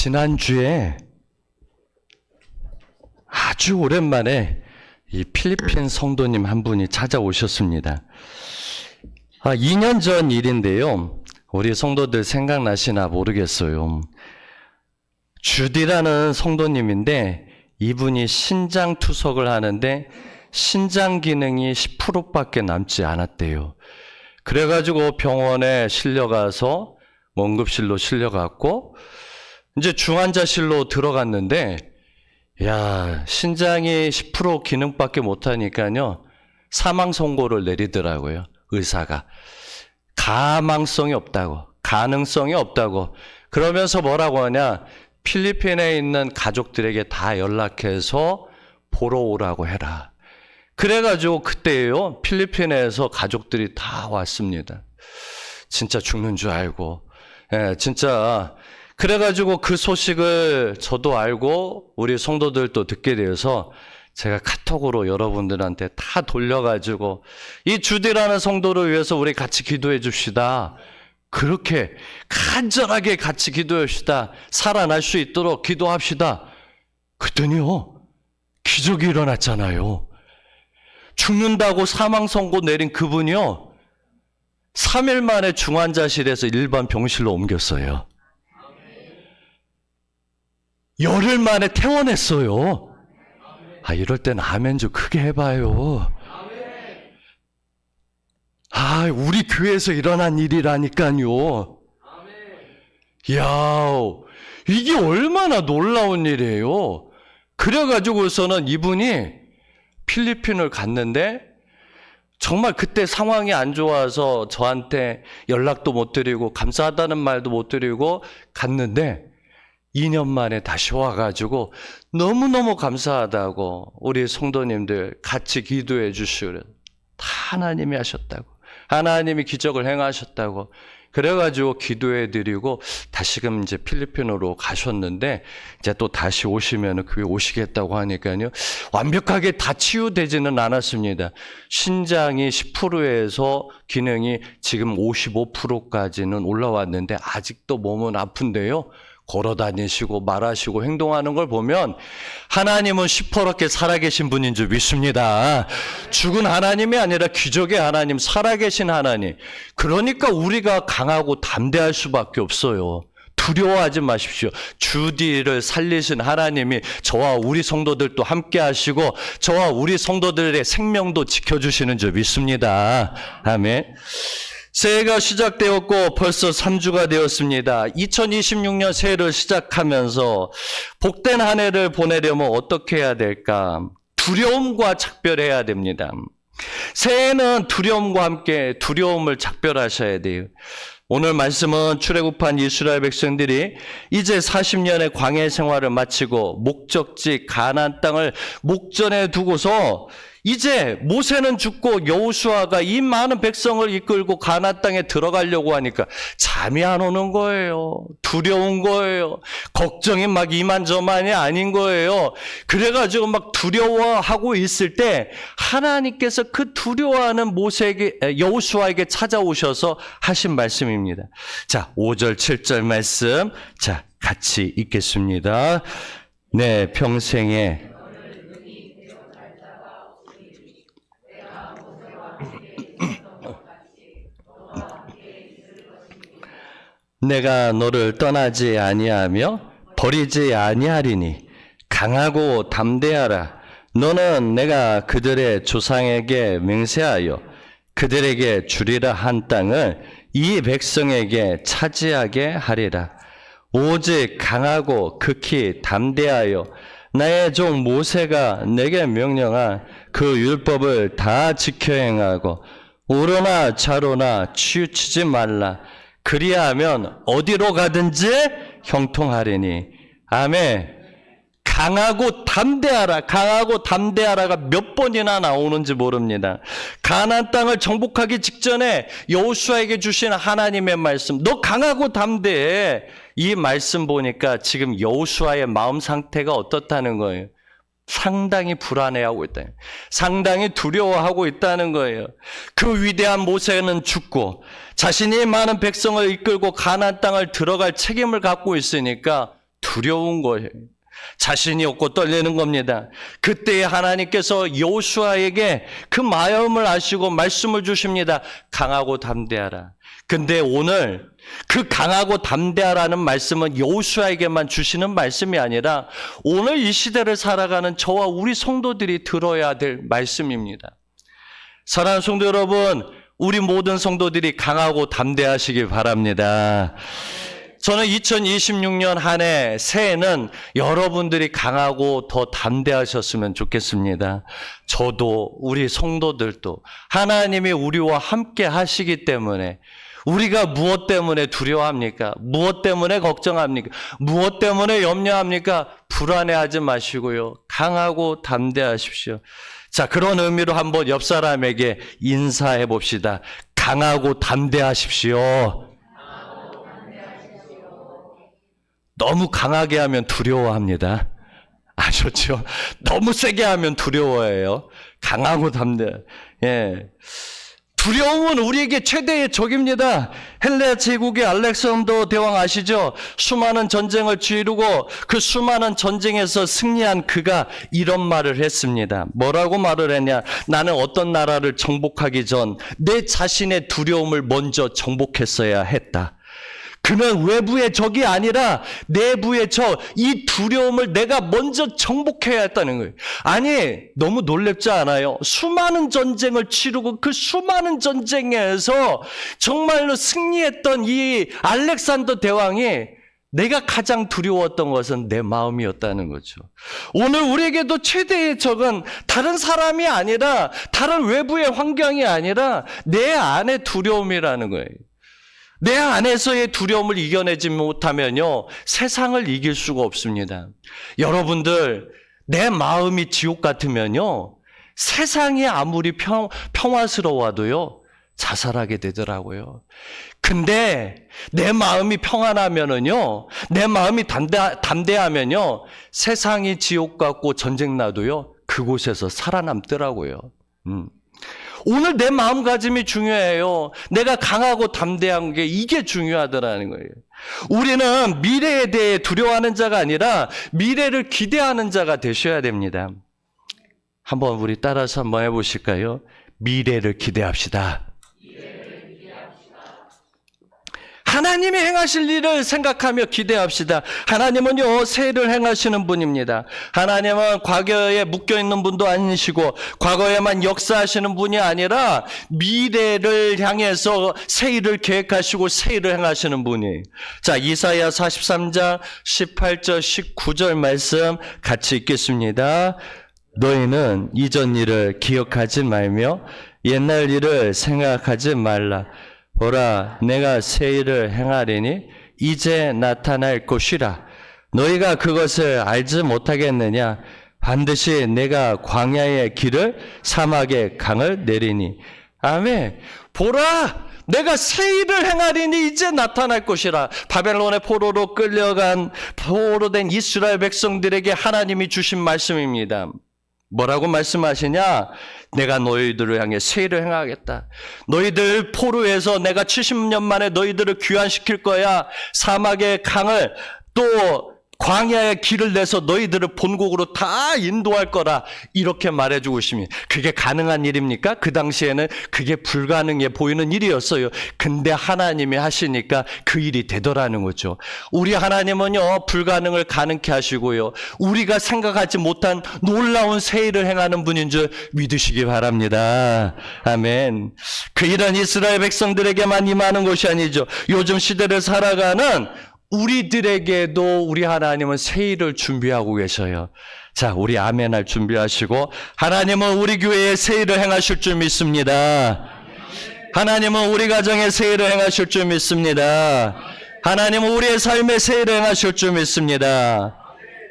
지난주에 아주 오랜만에 이 필리핀 성도님 한 분이 찾아오셨습니다. 2년 전 일인데요. 우리 성도들 생각나시나 모르겠어요. 주디라는 성도님인데 이분이 신장 투석을 하는데 신장 기능이 10%밖에 남지 않았대요. 그래가지고 병원에 실려가서 응급실로 실려갔고 이제 중환자실로 들어갔는데 신장이 10% 기능밖에 못하니까요 사망 선고를 내리더라고요. 의사가 가망성이 없다고, 가능성이 없다고. 그러면서 뭐라고 하냐, 필리핀에 있는 가족들에게 다 연락해서 보러 오라고 해라. 그래가지고 그때요 필리핀에서 가족들이 다 왔습니다. 진짜 죽는 줄 알고, 진짜. 그래가지고 그 소식을 저도 알고 우리 성도들도 듣게 되어서 제가 카톡으로 여러분들한테 다 돌려가지고 이 주디라는 성도를 위해서 우리 같이 기도해 줍시다. 그렇게 간절하게 같이 기도해 줍시다. 살아날 수 있도록 기도합시다. 그랬더니요 기적이 일어났잖아요. 죽는다고 사망 선고 내린 그분이요 3일 만에 중환자실에서 일반 병실로 옮겼어요. 열흘 만에 퇴원했어요. 이럴 땐 아멘 좀 크게 해봐요. 우리 교회에서 일어난 일이라니까요. 이야, 이게 얼마나 놀라운 일이에요. 그래가지고서는 이분이 필리핀을 갔는데 정말 그때 상황이 안 좋아서 저한테 연락도 못 드리고 감사하다는 말도 못 드리고 갔는데 2년 만에 다시 와가지고 너무너무 감사하다고 우리 성도님들 같이 기도해 주시고 다 하나님이 하셨다고, 하나님이 기적을 행하셨다고 그래가지고 기도해 드리고 다시금 이제 필리핀으로 가셨는데 이제 또 다시 오시면 교회 오시겠다고 하니까요 완벽하게 다 치유되지는 않았습니다. 신장이 10%에서 기능이 지금 55%까지는 올라왔는데 아직도 몸은 아픈데요 걸어 다니시고 말하시고 행동하는 걸 보면 하나님은 시퍼렇게 살아계신 분인 줄 믿습니다. 죽은 하나님이 아니라 기적의 하나님, 살아계신 하나님. 그러니까 우리가 강하고 담대할 수밖에 없어요. 두려워하지 마십시오. 주디를 살리신 하나님이 저와 우리 성도들도 함께 하시고 저와 우리 성도들의 생명도 지켜주시는 줄 믿습니다. 아멘. 새해가 시작되었고 벌써 3주가 되었습니다. 2026년 새해를 시작하면서 복된 한 해를 보내려면 어떻게 해야 될까? 두려움과 작별해야 됩니다. 새해는 두려움과 함께 두려움을 작별하셔야 돼요. 오늘 말씀은 출애굽한 이스라엘 백성들이 이제 40년의 광야 생활을 마치고 목적지 가나안 땅을 목전에 두고서 이제 모세는 죽고 여호수아가 이 많은 백성을 이끌고 가나안 땅에 들어가려고 하니까 잠이 안 오는 거예요. 두려운 거예요. 걱정이 막 이만저만이 아닌 거예요. 그래가지고 막 두려워하고 있을 때 하나님께서 그 두려워하는 모세에게, 여호수아에게 찾아오셔서 하신 말씀입니다. 자, 5절 7절 말씀 자 같이 읽겠습니다. 내 평생에 내가 너를 떠나지 아니하며 버리지 아니하리니 강하고 담대하라. 너는 내가 그들의 조상에게 맹세하여 그들에게 주리라 한 땅을 이 백성에게 차지하게 하리라. 오직 강하고 극히 담대하여 나의 종 모세가 내게 명령한 그 율법을 다 지켜 행하고 오로나 좌로나 치우치지 말라. 그리하면 어디로 가든지 형통하리니. 아멘. 강하고 담대하라. 강하고 담대하라가 몇 번이나 나오는지 모릅니다. 가나안 땅을 정복하기 직전에 여호수아에게 주신 하나님의 말씀, 너 강하고 담대해. 이 말씀 보니까 지금 여호수아의 마음 상태가 어떻다는 거예요? 상당히 불안해하고 있다. 상당히 두려워하고 있다는 거예요. 그 위대한 모세는 죽고 자신이 많은 백성을 이끌고 가나안 땅을 들어갈 책임을 갖고 있으니까 두려운 거예요. 자신이 없고 떨리는 겁니다. 그때 하나님께서 여호수아에게 그 마음을 아시고 말씀을 주십니다. 강하고 담대하라. 근데 오늘 그 강하고 담대하라는 말씀은 여호수아에게만 주시는 말씀이 아니라 오늘 이 시대를 살아가는 저와 우리 성도들이 들어야 될 말씀입니다. 사랑하는 성도 여러분, 우리 모든 성도들이 강하고 담대하시길 바랍니다. 저는 2026년 한 해 새해는 여러분들이 강하고 더 담대하셨으면 좋겠습니다. 저도 우리 성도들도 하나님이 우리와 함께 하시기 때문에 우리가 무엇 때문에 두려워합니까? 무엇 때문에 걱정합니까? 무엇 때문에 염려합니까? 불안해하지 마시고요. 강하고 담대하십시오. 자, 그런 의미로 한번 옆 사람에게 인사해 봅시다. 강하고 담대하십시오. 너무 강하게 하면 두려워합니다. 아셨죠? 너무 세게 하면 두려워해요. 강하고 담대. 예. 두려움은 우리에게 최대의 적입니다. 헬레 제국의 알렉산더 대왕 아시죠? 수많은 전쟁을 치르고 그 수많은 전쟁에서 승리한 그가 이런 말을 했습니다. 뭐라고 말을 했냐? 나는 어떤 나라를 정복하기 전 내 자신의 두려움을 먼저 정복했어야 했다. 그는 외부의 적이 아니라 내부의 적, 이 두려움을 내가 먼저 정복해야 했다는 거예요. 아니, 너무 놀랍지 않아요? 수많은 전쟁을 치르고 그 수많은 전쟁에서 정말로 승리했던 이 알렉산더 대왕이 내가 가장 두려웠던 것은 내 마음이었다는 거죠. 오늘 우리에게도 최대의 적은 다른 사람이 아니라 다른 외부의 환경이 아니라 내 안의 두려움이라는 거예요. 내 안에서의 두려움을 이겨내지 못하면요, 세상을 이길 수가 없습니다. 여러분들, 내 마음이 지옥 같으면요, 세상이 아무리 평화스러워도요, 자살하게 되더라고요. 근데 내 마음이 평안하면은요, 내 마음이 담대하면요, 세상이 지옥 같고 전쟁 나도요, 그곳에서 살아남더라고요. 오늘 내 마음가짐이 중요해요. 내가 강하고 담대한 게 이게 중요하더라는 거예요. 우리는 미래에 대해 두려워하는 자가 아니라 미래를 기대하는 자가 되셔야 됩니다. 한번 우리 따라서 한번 해보실까요? 미래를 기대합시다. 하나님이 행하실 일을 생각하며 기대합시다. 하나님은요, 새해를 행하시는 분입니다. 하나님은 과거에 묶여있는 분도 아니시고 과거에만 역사하시는 분이 아니라 미래를 향해서 새해를 계획하시고 새해를 행하시는 분이에요. 자, 이사야 43장 18절 19절 말씀 같이 읽겠습니다. 너희는 이전 일을 기억하지 말며 옛날 일을 생각하지 말라. 보라, 내가 새 일을 행하리니 이제 나타날 것이라. 너희가 그것을 알지 못하겠느냐? 반드시 내가 광야의 길을 사막의 강을 내리니. 아멘. 보라, 내가 새 일을 행하리니 이제 나타날 것이라. 바벨론의 포로로 끌려간 포로된 이스라엘 백성들에게 하나님이 주신 말씀입니다. 뭐라고 말씀하시냐? 내가 너희들을 향해 새 일을 행하겠다. 너희들 포로에서 내가 70년 만에 너희들을 귀환시킬 거야. 사막의 강을 또 광야의 길을 내서 너희들을 본국으로 다 인도할 거라. 이렇게 말해주고 있습니다. 그게 가능한 일입니까? 그 당시에는 그게 불가능해 보이는 일이었어요. 근데 하나님이 하시니까 그 일이 되더라는 거죠. 우리 하나님은요, 불가능을 가능케 하시고요, 우리가 생각하지 못한 놀라운 새 일을 행하는 분인 줄 믿으시기 바랍니다. 아멘. 그 일은 이스라엘 백성들에게만 임하는 것이 아니죠. 요즘 시대를 살아가는 우리들에게도 우리 하나님은 새 일을 준비하고 계셔요. 자, 우리 아멘할 준비하시고, 하나님은 우리 교회에 새 일을 행하실 줄 믿습니다. 하나님은 우리 가정에 새 일을 행하실 줄 믿습니다. 하나님은 우리의 삶에 새 일을 행하실 줄 믿습니다.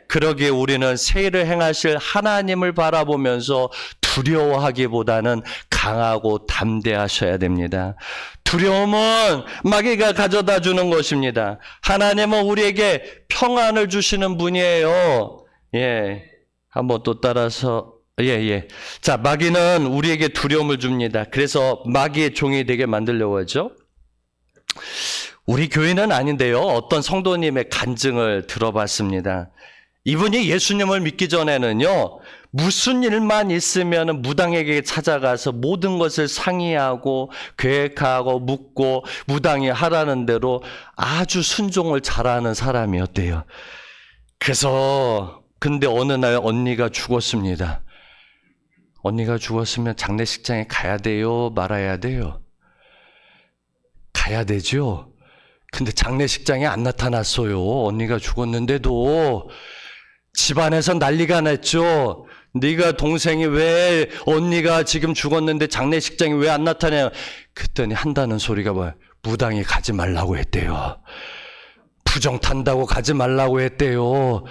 그러기에 우리는 새 일을 행하실 하나님을 바라보면서 두려워하기보다는 강하고 담대하셔야 됩니다. 두려움은 마귀가 가져다 주는 것입니다. 하나님은 우리에게 평안을 주시는 분이에요. 예. 한번 또 따라서, 자, 마귀는 우리에게 두려움을 줍니다. 그래서 마귀의 종이 되게 만들려고 하죠. 우리 교회는 아닌데요. 어떤 성도님의 간증을 들어봤습니다. 이분이 예수님을 믿기 전에는요, 무슨 일만 있으면 무당에게 찾아가서 모든 것을 상의하고 계획하고 묻고 무당이 하라는 대로 아주 순종을 잘하는 사람이었대요. 근데 어느 날 언니가 죽었습니다. 언니가 죽었으면 장례식장에 가야 돼요? 말아야 돼요? 가야 되죠? 근데 장례식장에 안 나타났어요. 언니가 죽었는데도 집안에서 난리가 났죠. 네가 동생이 왜 언니가 지금 죽었는데 장례식장에 왜 안 나타나요? 그랬더니 한다는 소리가 뭐야? 무당이 가지 말라고 했대요. 부정 탄다고 가지 말라고 했대요.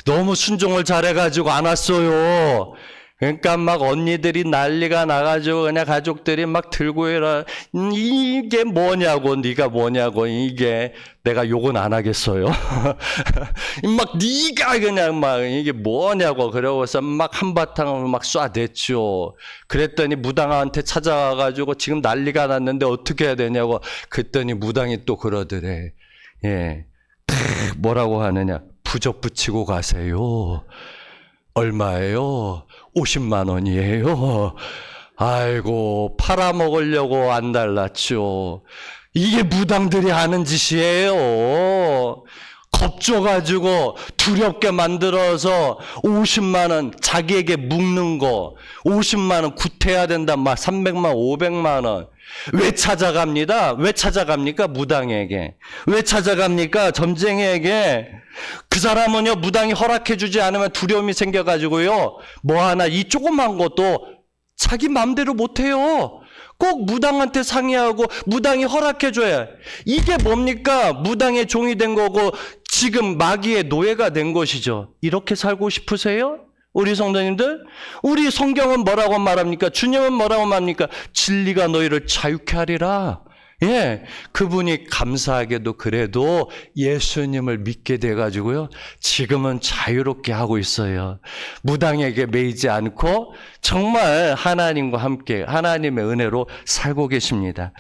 너무 순종을 잘해가지고 안 왔어요. 그러니까 막 언니들이 난리가 나가지고 그냥 가족들이 막 들고 해라. 이게 뭐냐고, 네가 뭐냐고, 이게. 내가 욕은 안 하겠어요. 막 네가 그냥 막 이게 뭐냐고 그러고서 막 한바탕 막 쏴댔죠. 그랬더니 무당한테 찾아와가지고 지금 난리가 났는데 어떻게 해야 되냐고. 그랬더니 무당이 또 그러더래. 예, 뭐라고 하느냐. 부적 붙이고 가세요. 얼마예요? 50만 원이에요. 아이고, 팔아먹으려고 안 달랐죠. 이게 무당들이 하는 짓이에요. 겁줘가지고 두렵게 만들어서 50만 원 자기에게 묵는 거, 50만 원 구태해야 된다, 막 300만, 500만 원. 왜 찾아갑니다? 왜 찾아갑니까? 무당에게. 왜 찾아갑니까? 점쟁이에게. 그 사람은요, 무당이 허락해주지 않으면 두려움이 생겨가지고요, 뭐 하나 이 조그만 것도 자기 마음대로 못해요. 꼭 무당한테 상의하고 무당이 허락해줘야. 이게 뭡니까? 무당의 종이 된 거고 지금 마귀의 노예가 된 것이죠. 이렇게 살고 싶으세요? 우리 성도님들? 우리 성경은 뭐라고 말합니까? 주님은 뭐라고 말합니까? 진리가 너희를 자유케 하리라. 예, 그분이 감사하게도 그래도 예수님을 믿게 돼가지고요, 지금은 자유롭게 하고 있어요. 무당에게 매이지 않고 정말 하나님과 함께 하나님의 은혜로 살고 계십니다.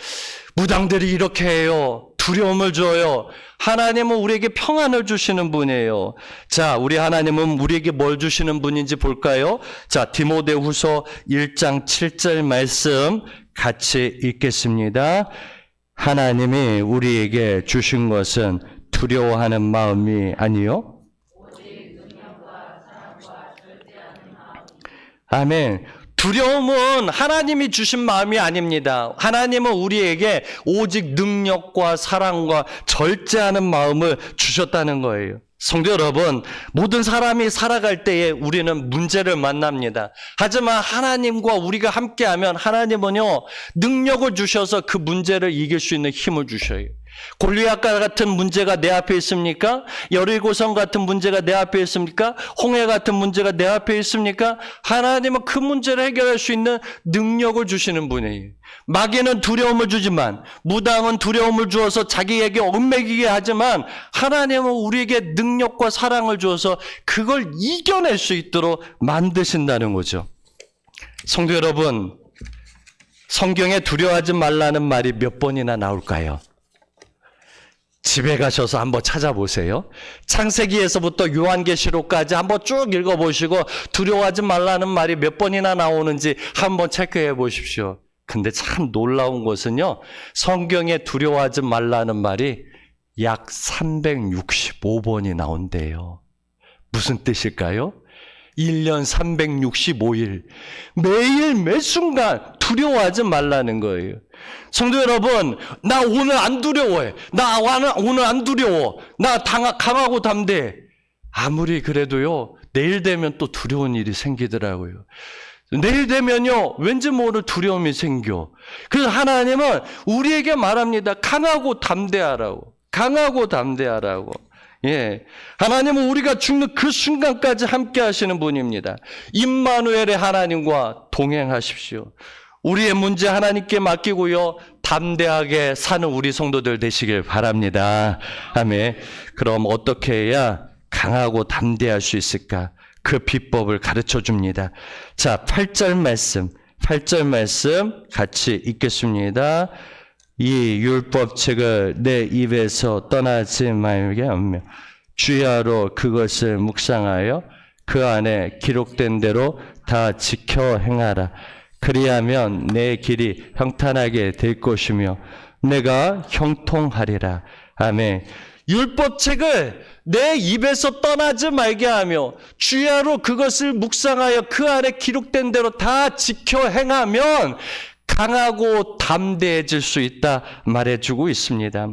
무당들이 이렇게 해요. 두려움을 줘요. 하나님은 우리에게 평안을 주시는 분이에요. 자, 우리 하나님은 우리에게 뭘 주시는 분인지 볼까요? 자, 디모데후서 1장 7절 말씀 같이 읽겠습니다. 하나님이 우리에게 주신 것은 두려워하는 마음이 아니요, 아멘. 두려움은 하나님이 주신 마음이 아닙니다. 하나님은 우리에게 오직 능력과 사랑과 절제하는 마음을 주셨다는 거예요. 성도 여러분, 모든 사람이 살아갈 때에 우리는 문제를 만납니다. 하지만 하나님과 우리가 함께하면 하나님은요, 능력을 주셔서 그 문제를 이길 수 있는 힘을 주셔요. 골리앗과 같은 문제가 내 앞에 있습니까? 여리고성 같은 문제가 내 앞에 있습니까? 홍해 같은 문제가 내 앞에 있습니까? 하나님은 그 문제를 해결할 수 있는 능력을 주시는 분이에요. 마귀는 두려움을 주지만, 무당은 두려움을 주어서 자기에게 얽매이게 하지만, 하나님은 우리에게 능력과 사랑을 주어서 그걸 이겨낼 수 있도록 만드신다는 거죠. 성도 여러분, 성경에 두려워하지 말라는 말이 몇 번이나 나올까요? 집에 가셔서 한번 찾아보세요. 창세기에서부터 요한계시록까지 한번 쭉 읽어보시고 두려워하지 말라는 말이 몇 번이나 나오는지 한번 체크해 보십시오. 근데 참 놀라운 것은요, 성경에 두려워하지 말라는 말이 약 365번이 나온대요. 무슨 뜻일까요? 1년 365일 매일 매순간 두려워하지 말라는 거예요. 성도 여러분, 나 오늘 안 두려워해. 나 오늘 안 두려워. 나 강하고 담대해. 아무리 그래도요, 내일 되면 또 두려운 일이 생기더라고요. 내일 되면요, 왠지 모를 두려움이 생겨. 그래서 하나님은 우리에게 말합니다. 강하고 담대하라고. 강하고 담대하라고. 예, 하나님은 우리가 죽는 그 순간까지 함께 하시는 분입니다. 임마누엘의 하나님과 동행하십시오. 우리의 문제 하나님께 맡기고요, 담대하게 사는 우리 성도들 되시길 바랍니다. 아멘. 그럼 어떻게 해야 강하고 담대할 수 있을까? 그 비법을 가르쳐 줍니다. 자, 8절 말씀 같이 읽겠습니다. 이 율법책을 내 입에서 떠나지 말게 하며 주야로 그것을 묵상하여 그 안에 기록된 대로 다 지켜 행하라. 그리하면 내 길이 평탄하게 될 것이며 내가 형통하리라. 아멘. 율법책을 내 입에서 떠나지 말게 하며 주야로 그것을 묵상하여 그 안에 기록된 대로 다 지켜 행하면 강하고 담대해질 수 있다 말해주고 있습니다.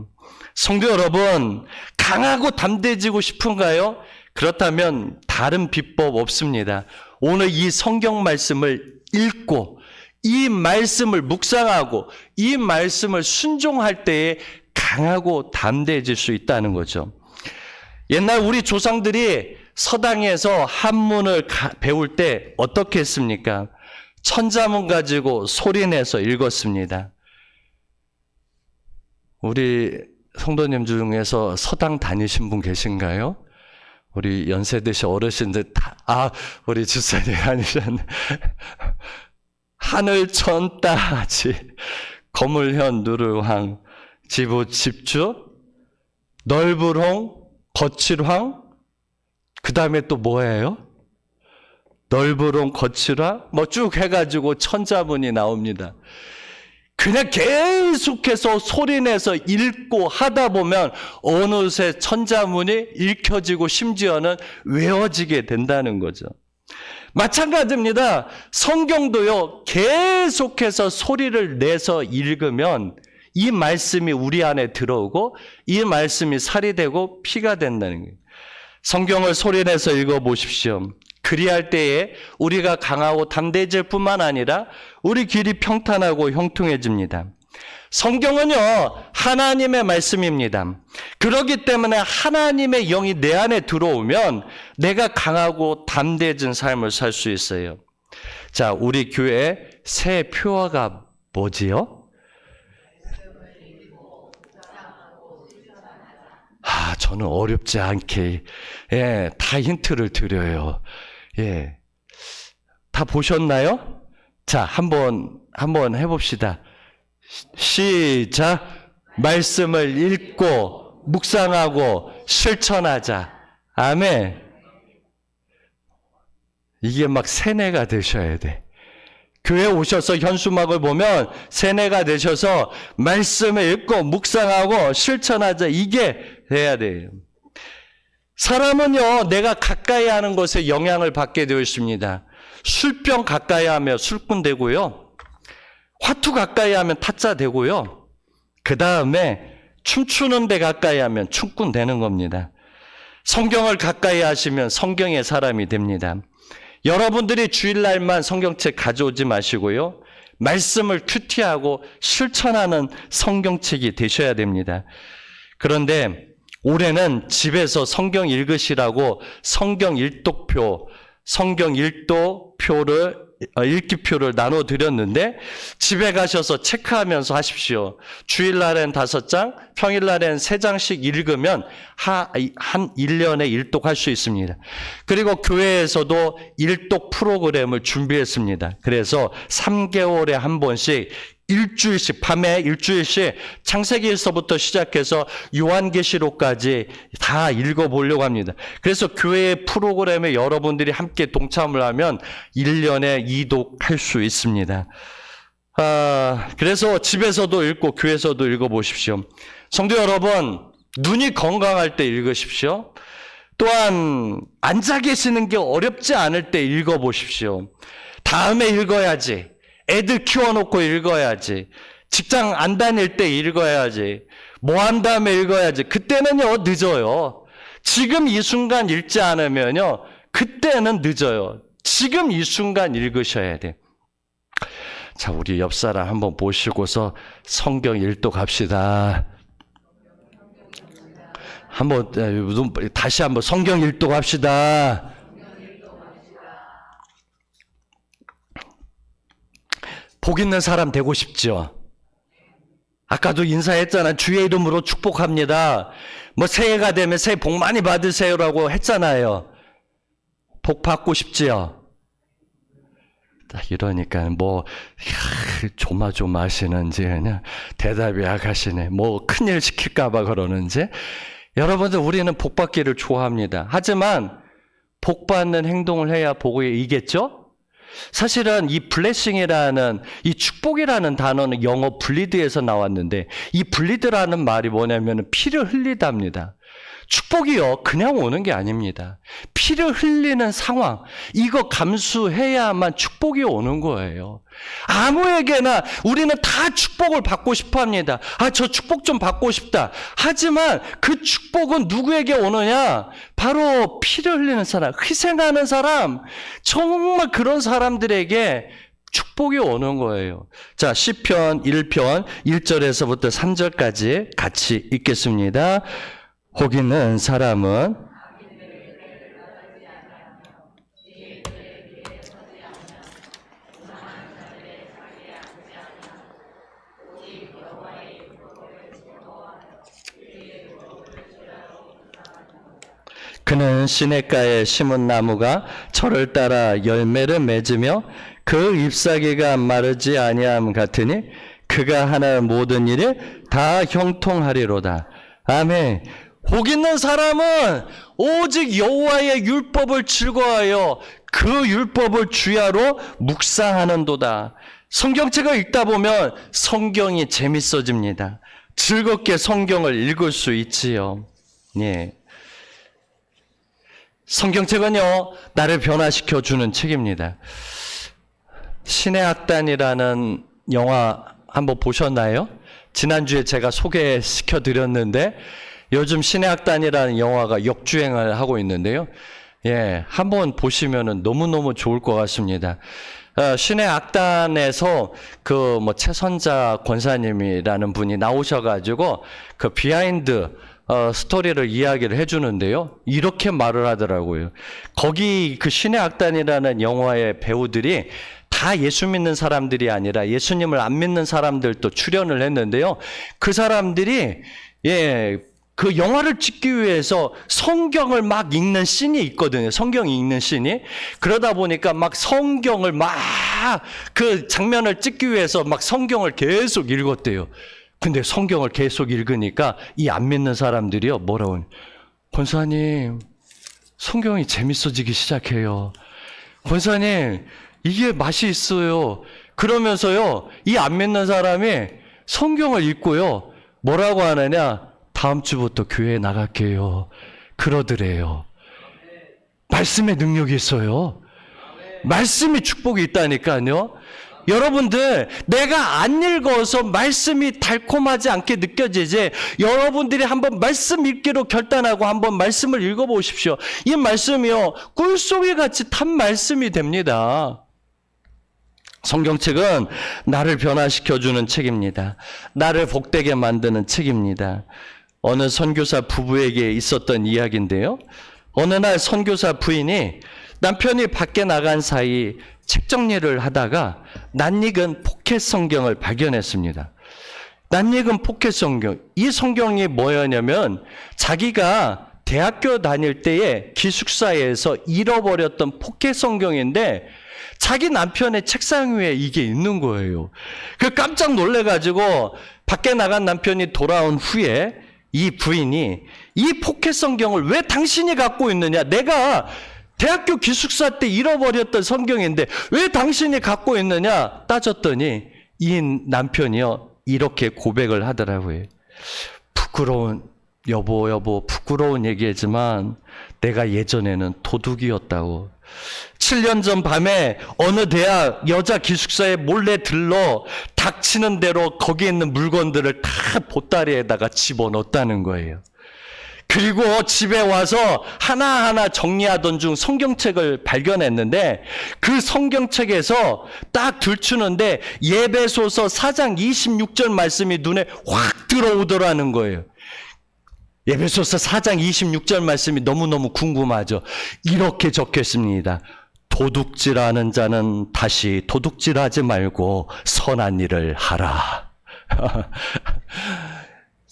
성도 여러분, 강하고 담대해지고 싶은가요? 그렇다면 다른 비법 없습니다. 오늘 이 성경 말씀을 읽고 이 말씀을 묵상하고 이 말씀을 순종할 때에 강하고 담대해질 수 있다는 거죠. 옛날 우리 조상들이 서당에서 한문을 배울 때 어떻게 했습니까? 천자문 가지고 소리내서 읽었습니다. 우리 성도님 중에서 서당 다니신 분 계신가요? 우리 연세 드신 어르신들 우리 집사님 아니셨네. 하늘천 따지 거물현 누르황 지부 집주 넓으홍 거칠황 그 다음에 또 뭐예요? 넓으롱 거칠황 뭐 쭉 해가지고 천자문이 나옵니다. 그냥 계속해서 소리내서 읽고 하다 보면 어느새 천자문이 읽혀지고 심지어는 외워지게 된다는 거죠. 마찬가지입니다. 성경도요, 계속해서 소리를 내서 읽으면 이 말씀이 우리 안에 들어오고 이 말씀이 살이 되고 피가 된다는 거예요. 성경을 소리내서 읽어보십시오. 그리할 때에 우리가 강하고 담대해질 뿐만 아니라 우리 길이 평탄하고 형통해집니다. 성경은요, 하나님의 말씀입니다. 그렇기 때문에 하나님의 영이 내 안에 들어오면 내가 강하고 담대해진 삶을 살 수 있어요. 자, 우리 교회 새 표어가 뭐지요? 저는 어렵지 않게, 다 힌트를 드려요. 다 보셨나요? 자, 한번 해봅시다. 시작. 말씀을 읽고, 묵상하고, 실천하자. 아멘. 이게 막 세뇌가 되셔야 돼. 교회 오셔서 현수막을 보면 세뇌가 되셔서 말씀을 읽고 묵상하고 실천하자. 이게 돼야 돼요. 사람은요, 내가 가까이 하는 것에 영향을 받게 되어 있습니다. 술병 가까이 하면 술꾼 되고요. 화투 가까이 하면 타짜 되고요. 그 다음에 춤추는 데 가까이 하면 춤꾼 되는 겁니다. 성경을 가까이 하시면 성경의 사람이 됩니다. 여러분들이 주일날만 성경책 가져오지 마시고요. 말씀을 큐티하고 실천하는 성경책이 되셔야 됩니다. 그런데 올해는 집에서 성경 읽으시라고 성경 읽기표를 나눠드렸는데 집에 가셔서 체크하면서 하십시오. 주일날엔 5장, 평일날엔 3장씩 읽으면 한 1년에 일독할 수 있습니다. 그리고 교회에서도 일독 프로그램을 준비했습니다. 그래서 3개월에 한 번씩 일주일씩, 밤에 일주일씩 창세기에서부터 시작해서 요한계시록까지 다 읽어보려고 합니다. 그래서 교회의 프로그램에 여러분들이 함께 동참을 하면 1년에 2독 할 수 있습니다. 그래서 집에서도 읽고 교회에서도 읽어보십시오. 성도 여러분, 눈이 건강할 때 읽으십시오. 또한 앉아 계시는 게 어렵지 않을 때 읽어보십시오. 다음에 읽어야지. 애들 키워놓고 읽어야지. 직장 안 다닐 때 읽어야지. 뭐 한 다음에 읽어야지. 그때는요, 늦어요. 지금 이 순간 읽지 않으면요, 그때는 늦어요. 지금 이 순간 읽으셔야 돼. 자, 우리 옆 사람 한번 보시고서 성경 일독합시다. 다시 한번 성경 일독합시다. 복 있는 사람 되고 싶죠? 아까도 인사했잖아. 주의 이름으로 축복합니다. 뭐 새해가 되면 새해 복 많이 받으세요라고 했잖아요. 복 받고 싶지요? 딱 이러니까 뭐 조마조마하시는지 그냥 대답이 약하시네. 뭐 큰일 시킬까 봐 그러는지. 여러분들, 우리는 복 받기를 좋아합니다. 하지만 복 받는 행동을 해야 복이 이겠죠? 사실은 이 블레싱이라는, 이 축복이라는 단어는 영어 블리드에서 나왔는데, 이 블리드라는 말이 뭐냐면 피를 흘리답니다. 축복이요, 그냥 오는 게 아닙니다. 피를 흘리는 상황, 이거 감수해야만 축복이 오는 거예요. 아무에게나 우리는 다 축복을 받고 싶어 합니다. 저 축복 좀 받고 싶다. 하지만 그 축복은 누구에게 오느냐? 바로 피를 흘리는 사람, 희생하는 사람, 정말 그런 사람들에게 축복이 오는 거예요. 자, 시편 1편 1절에서부터 3절까지 같이 읽겠습니다. 복 있는 사람은 그는 시냇가에 심은 나무가 철을 따라 열매를 맺으며 그 잎사귀가 마르지 아니함 같으니 그가 하는 모든 일이 다 형통하리로다. 아멘. 복 있는 사람은 오직 여호와의 율법을 즐거워하여 그 율법을 주야로 묵상하는도다. 성경책을 읽다 보면 성경이 재밌어집니다. 즐겁게 성경을 읽을 수 있지요. 예. 성경책은요, 나를 변화시켜 주는 책입니다. 신의 악단이라는 영화 한번 보셨나요? 지난주에 제가 소개시켜 드렸는데, 요즘 신의 악단이라는 영화가 역주행을 하고 있는데요. 예, 한번 보시면은 너무너무 좋을 것 같습니다. 신의 악단에서 최선자 권사님이라는 분이 나오셔가지고 그 비하인드 스토리를 이야기를 해주는데요. 이렇게 말을 하더라고요. 거기 그 신의 악단이라는 영화의 배우들이 다 예수 믿는 사람들이 아니라 예수님을 안 믿는 사람들도 출연을 했는데요. 그 사람들이 그 영화를 찍기 위해서 성경을 막 읽는 씬이 있거든요. 성경 읽는 씬이. 그러다 보니까 막 성경을 그 장면을 찍기 위해서 막 성경을 계속 읽었대요. 근데 성경을 계속 읽으니까 이 안 믿는 사람들이요, 뭐라고, 권사님, 성경이 재밌어지기 시작해요. 권사님, 이게 맛이 있어요. 그러면서요, 이 안 믿는 사람이 성경을 읽고요, 뭐라고 하느냐, 다음 주부터 교회에 나갈게요. 그러더래요. 말씀의 능력이 있어요. 말씀이 축복이 있다니까요. 여러분들, 내가 안 읽어서 말씀이 달콤하지 않게 느껴지지, 여러분들이 한번 말씀 읽기로 결단하고 한번 말씀을 읽어보십시오. 이 말씀이요, 꿀송이 같이 탄 말씀이 됩니다. 성경책은 나를 변화시켜주는 책입니다. 나를 복되게 만드는 책입니다. 어느 선교사 부부에게 있었던 이야기인데요. 어느 날 선교사 부인이 남편이 밖에 나간 사이 책 정리를 하다가 낯익은 포켓 성경을 발견했습니다. 낯익은 포켓 성경. 이 성경이 뭐였냐면 자기가 대학교 다닐 때에 기숙사에서 잃어버렸던 포켓 성경인데 자기 남편의 책상 위에 이게 있는 거예요. 그 깜짝 놀래가지고 밖에 나간 남편이 돌아온 후에 이 부인이 이 포켓 성경을 왜 당신이 갖고 있느냐? 내가 대학교 기숙사 때 잃어버렸던 성경인데 왜 당신이 갖고 있느냐? 따졌더니 이 남편이요, 이렇게 고백을 하더라고요. 여보, 부끄러운 얘기지만 내가 예전에는 도둑이었다고. 7년 전 밤에 어느 대학 여자 기숙사에 몰래 들러 닥치는 대로 거기에 있는 물건들을 다 보따리에다가 집어넣었다는 거예요. 그리고 집에 와서 하나하나 정리하던 중 성경책을 발견했는데 그 성경책에서 딱 들추는데 예배소서 4장 26절 말씀이 눈에 확 들어오더라는 거예요. 예배소서 4장 26절 말씀이 너무너무 궁금하죠. 이렇게 적혔습니다. 도둑질하는 자는 다시 도둑질하지 말고 선한 일을 하라.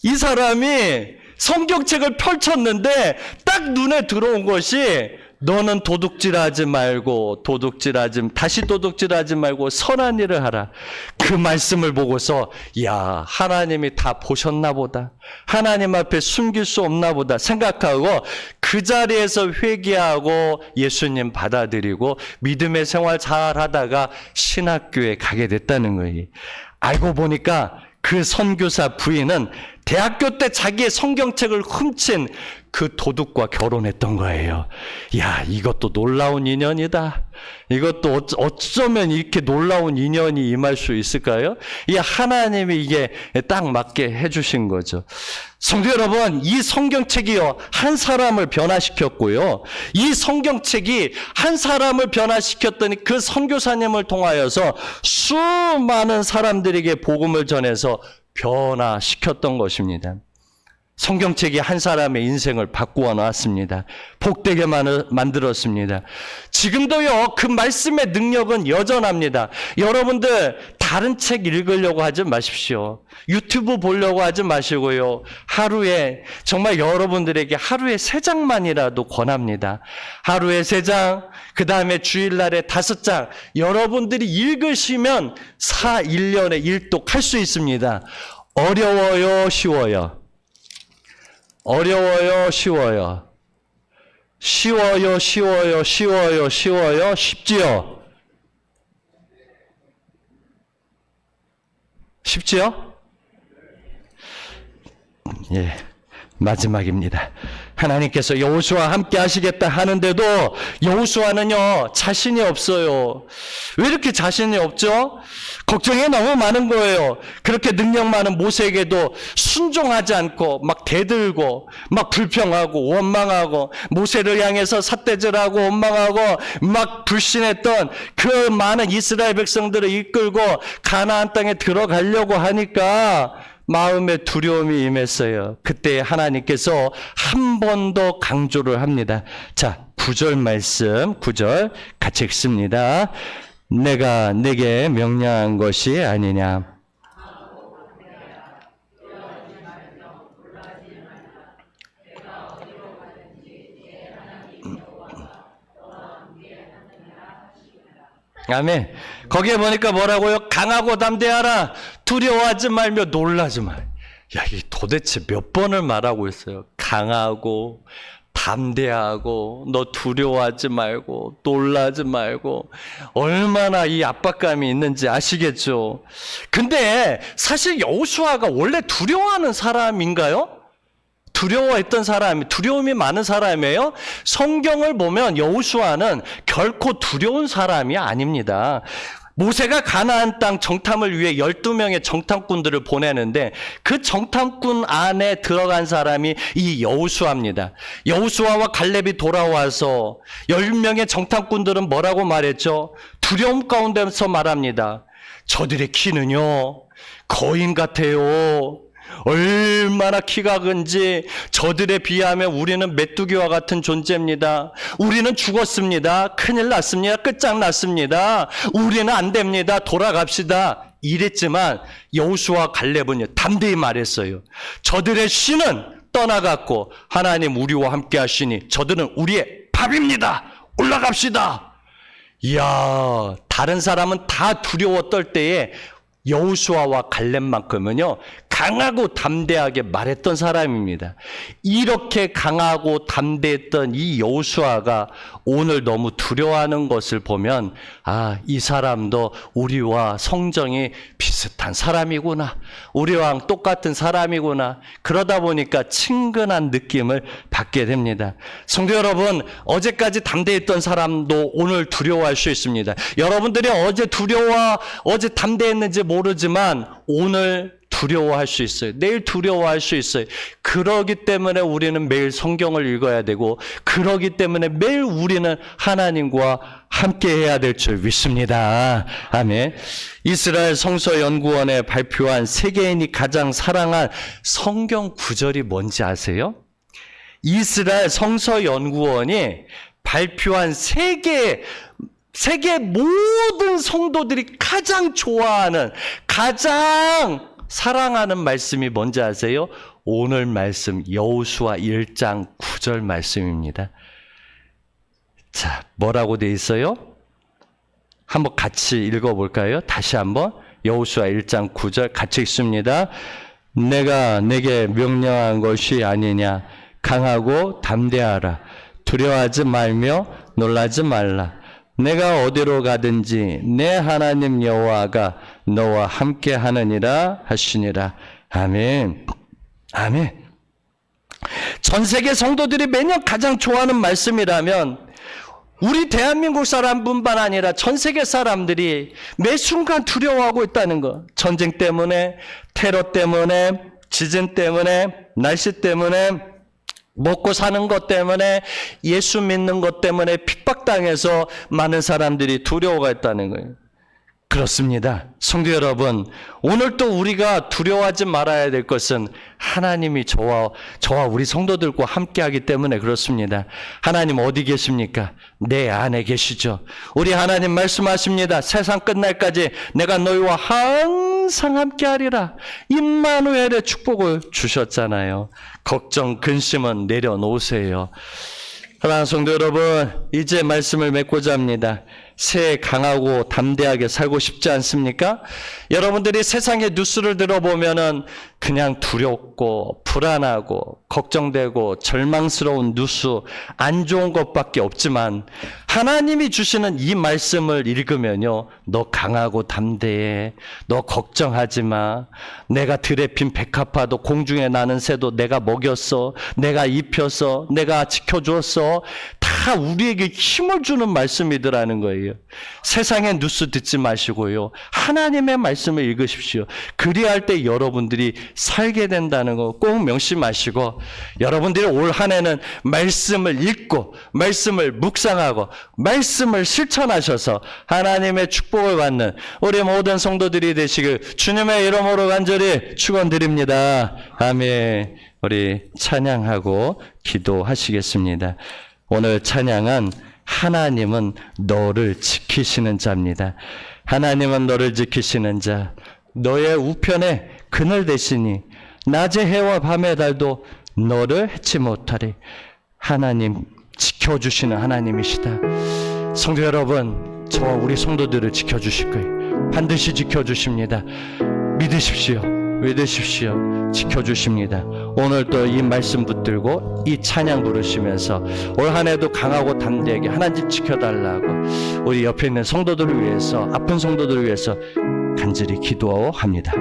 이 사람이 성경책을 펼쳤는데 딱 눈에 들어온 것이 너는 도둑질하지 말고 다시 도둑질하지 말고 선한 일을 하라. 그 말씀을 보고서 야, 하나님이 다 보셨나 보다. 하나님 앞에 숨길 수 없나 보다 생각하고 그 자리에서 회개하고 예수님 받아들이고 믿음의 생활 잘 하다가 신학교에 가게 됐다는 거예요. 알고 보니까 그 선교사 부인은 대학교 때 자기의 성경책을 훔친 그 도둑과 결혼했던 거예요. 야, 이것도 놀라운 인연이다. 이것도 어쩌면 이렇게 놀라운 인연이 임할 수 있을까요? 이 하나님이 이게 딱 맞게 해주신 거죠. 성도 여러분, 이 성경책이요, 한 사람을 변화시켰고요. 이 성경책이 한 사람을 변화시켰더니 그 선교사님을 통하여서 수많은 사람들에게 복음을 전해서 변화시켰던 것입니다. 성경책이 한 사람의 인생을 바꾸어 놨습니다. 복되게 만들었습니다. 지금도요, 그 말씀의 능력은 여전합니다. 여러분들 다른 책 읽으려고 하지 마십시오. 유튜브 보려고 하지 마시고요. 하루에 정말 여러분들에게 하루에 3장만이라도 권합니다. 하루에 3장, 그 다음에 주일날에 5장 여러분들이 읽으시면 1년에 1독 할 수 있습니다. 어려워요, 쉬워요? 어려워요, 쉬워요? 쉬워요, 쉬워요, 쉬워요, 쉬워요, 쉽지요? 쉽지요? 예, 마지막입니다. 하나님께서 여호수아와 함께 하시겠다 하는데도 여호수아는요, 자신이 없어요. 왜 이렇게 자신이 없죠? 걱정이 너무 많은 거예요. 그렇게 능력 많은 모세에게도 순종하지 않고 막 대들고 막 불평하고 원망하고 모세를 향해서 삿대질하고 원망하고 막 불신했던 그 많은 이스라엘 백성들을 이끌고 가나안 땅에 들어가려고 하니까 마음에 두려움이 임했어요. 그때 하나님께서 한 번 더 강조를 합니다. 자, 9절 말씀, 9절 같이 읽습니다. 내가 내게 명령한 것이 아니냐. 아멘. 거기에 보니까 뭐라고요? 강하고 담대하라. 두려워하지 말며 놀라지 말. 야, 이 도대체 몇 번을 말하고 있어요. 강하고 담대하고 너 두려워하지 말고 놀라지 말고 얼마나 이 압박감이 있는지 아시겠죠? 근데 사실 여호수아가 원래 두려워하는 사람인가요? 두려워했던 사람, 두려움이 많은 사람이에요? 성경을 보면 여호수아는 결코 두려운 사람이 아닙니다. 모세가 가나안 땅 정탐을 위해 12명의 정탐꾼들을 보내는데 그 정탐꾼 안에 들어간 사람이 이 여호수아입니다. 여호수아와 갈렙이 돌아와서 10명의 정탐꾼들은 뭐라고 말했죠? 두려움 가운데서 말합니다. 저들의 키는요, 거인 같아요. 얼마나 키가 큰지 저들에 비하면 우리는 메뚜기와 같은 존재입니다. 우리는 죽었습니다. 큰일 났습니다. 끝장났습니다. 우리는 안 됩니다. 돌아갑시다. 이랬지만 여호수아와 갈렙은 담대히 말했어요. 저들의 신은 떠나갔고 하나님 우리와 함께 하시니 저들은 우리의 밥입니다. 올라갑시다. 이야, 다른 사람은 다 두려워 떨 때에 여호수아와 갈렙만큼은요, 강하고 담대하게 말했던 사람입니다. 이렇게 강하고 담대했던 이 여호수아가 오늘 너무 두려워하는 것을 보면 아, 이 사람도 우리와 성정이 비슷한 사람이구나. 우리와 똑같은 사람이구나. 그러다 보니까 친근한 느낌을 받게 됩니다. 성도 여러분, 어제까지 담대했던 사람도 오늘 두려워할 수 있습니다. 여러분들이 어제 담대했는지 모르지만 오늘 두려워할 수 있어요. 내일 두려워할 수 있어요. 그러기 때문에 우리는 매일 성경을 읽어야 되고 그러기 때문에 매일 우리는 하나님과 함께 해야 될 줄 믿습니다. 아멘. 이스라엘 성서연구원에 발표한 세계인이 가장 사랑한 성경 구절이 뭔지 아세요? 이스라엘 성서연구원이 발표한 세계 모든 성도들이 가장 좋아하는, 가장 사랑하는 말씀이 뭔지 아세요? 오늘 말씀 여호수아 1장 9절 말씀입니다. 자, 뭐라고 돼 있어요? 한번 같이 읽어볼까요? 다시 한번 여호수아 1장 9절 같이 읽습니다. 내가 내게 명령한 것이 아니냐. 강하고 담대하라. 두려워하지 말며 놀라지 말라. 내가 어디로 가든지 내 하나님 여호와가 너와 함께 하느니라 하시니라. 아멘. 아멘. 전 세계 성도들이 매년 가장 좋아하는 말씀이라면 우리 대한민국 사람뿐만 아니라 전 세계 사람들이 매 순간 두려워하고 있다는 것. 전쟁 때문에, 테러 때문에, 지진 때문에, 날씨 때문에, 먹고 사는 것 때문에, 예수 믿는 것 때문에 핍박당해서 많은 사람들이 두려워가 있다는 거예요. 그렇습니다. 성도 여러분, 오늘 또 우리가 두려워하지 말아야 될 것은 하나님이 저와 우리 성도들과 함께하기 때문에 그렇습니다. 하나님 어디 계십니까? 내 안에 계시죠. 우리 하나님 말씀하십니다. 세상 끝날까지 내가 너희와 항상 함께하리라. 임마누엘의 축복을 주셨잖아요. 걱정, 근심은 내려놓으세요. 사랑하는 성도 여러분, 이제 말씀을 맺고자 합니다. 새해 강하고 담대하게 살고 싶지 않습니까? 여러분들이 세상의 뉴스를 들어보면은 그냥 두렵고 불안하고 걱정되고 절망스러운 뉴스, 안 좋은 것밖에 없지만 하나님이 주시는 이 말씀을 읽으면요, 너 강하고 담대해, 너 걱정하지 마, 내가 들에 핀 백합화도 공중에 나는 새도 내가 먹였어, 내가 입혀서, 내가 지켜줬어, 다 우리에게 힘을 주는 말씀이더라는 거예요. 세상의 뉴스 듣지 마시고요, 하나님의 말씀을 읽으십시오. 그리할 때 여러분들이 살게 된다는 거 꼭 명심하시고, 여러분들이 올 한 해는 말씀을 읽고 말씀을 묵상하고 말씀을 실천하셔서 하나님의 축복을 받는 우리 모든 성도들이 되시길 주님의 이름으로 간절히 축원드립니다. 아멘. 우리 찬양하고 기도하시겠습니다. 오늘 찬양은 하나님은 너를 지키시는 자입니다. 하나님은 너를 지키시는 자, 너의 우편에 그늘 되시니 낮의 해와 밤의 달도 너를 해치 못하리. 하나님 지켜주시는 하나님이시다. 성도 여러분, 저와 우리 성도들을 지켜주실 거예요. 반드시 지켜주십니다. 믿으십시오. 믿으십시오. 지켜주십니다. 오늘 또 이 말씀 붙들고 이 찬양 부르시면서 올 한 해도 강하고 담대하게 하나님 지켜달라고 우리 옆에 있는 성도들을 위해서, 아픈 성도들을 위해서 간절히 기도합니다.